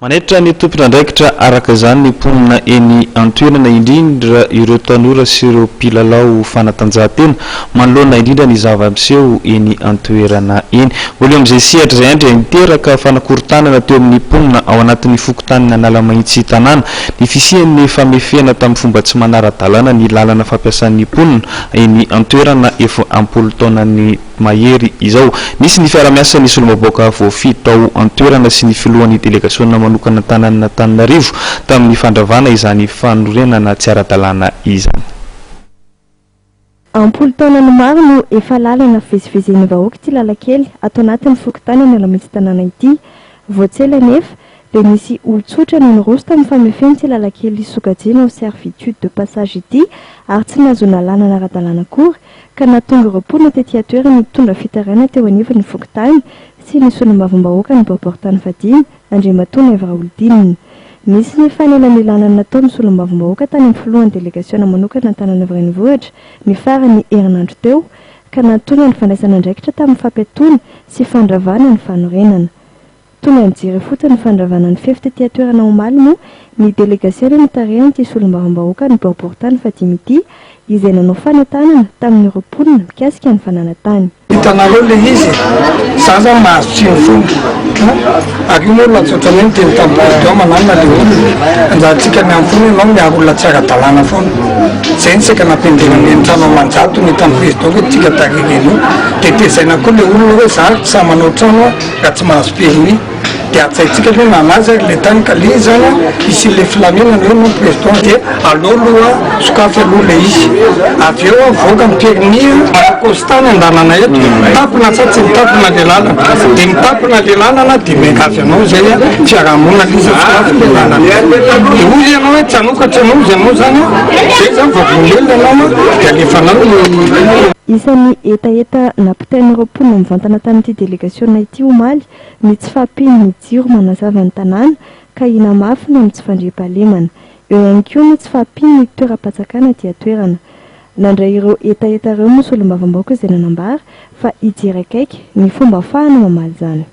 Manetra ny tompona ndraikitra araka izany ny mponina eny antoerana indrindra ireo tanora sy ireo mpilalao fanatanjahantena manoloana indrindra ny zava-miseho eny antoerana eny. Olo amin'izay sehatra izay andry niteraka fanakorontanana teo amin'ny mponina ao anatin'ny fokotanina Analamahintsy tanàna ny fisian'ny famefena tamin'ny fomba tsy manara-dalàna ny lalana fampiasan'ny mponina eny antoerana efa ampolo taonany mahery izao. Nisy ny fiara-miasa ny solomaboaka voafito tao antoerana sy ny filohan'ny delegasiona manokana tanan'Antananarivo tamin'ny fandravana izany fanorenana tsy ara-dalàna izany. Ampolo taona no maro no efa lalana fivezivezen'ny vahoaka ity lalakely ato anatin'ny fokontany Analamahintsy tanàna ity. Voatsela nefa dia nisy olon-tsotra no niroso tamin'ny famefeny ity lalakely sokajiana au servitude de passage ity ary tsy nazona lalana ara-dalàna akory ka nahatonga ireo mponina tetỳ atoerana nitondra fitaraina teo anivon'ny fokontany sy ny solombavam-bahoaka ny baortany fadiny Andriamatoa Evra Olodinina. Nisy ny fanelanelana nataon'ny solombavam-bahoaka tany amin'ny filohan'ny delegasiona manokana Antananarivo renivohitra ny farany herinandro teo ka nahatonga ny fandraisana andraikitra tamin'ny fampiatoana sy fandravana ny fanorenana. Tonga nijery fotsiny ny fandravana ny fefy tetỳ atoerana omaly moa ny delegasiona notarehana ity solombavam-bahoaka ny baortany fadimy ity izay nanao fanentanana tamin'ny mponina mikasika ny fananantany. Hitanareo le izy zaza mahazo tsiny fomba ary io moa latsotrany ny teny tamin'io manana le olona anjarantsika ny amfony ianao miaro olona tsy ara-dalàna foana zay ny seka nampendenany entrano manjato ny tamin'ny président hoe tsika tarireny dia tezaina koa le olona hoe za sa manao trano raha tsy mahazo permis dia atsaitsika hoe nanazy ary le tany ka le zany isy le filaminana hoe no président dia aloaloha sokafy aloha le izy avy eo avoaka ny permis akostany andanana eto mitapina sa tsy mitapina le lalana dia mitapina le lalana dia miangavy anao zay fiarahamonina lisa sokafy le lalana dia ozy ianao hoe tsy anokatra anao izy anao zany zay zany vavonelina anao dia alefanao. Isan'ny etaeta nampitain'ireo mponina mivantana tamin'ity delegasiona ity omaly ny tsy fahampiany ny jiro manazava ny tanàna ka ina mafy no amin'ny tsy fandriam-pahalemana. Eo ihany koa ny tsy fahampiany ny toeram-patsakana ity atoerana. Nandray ireo etaeta ireo moa solombavam-bahoaka izay nanambara fa hijery akaiky ny fomba ahafahana mamaly izany.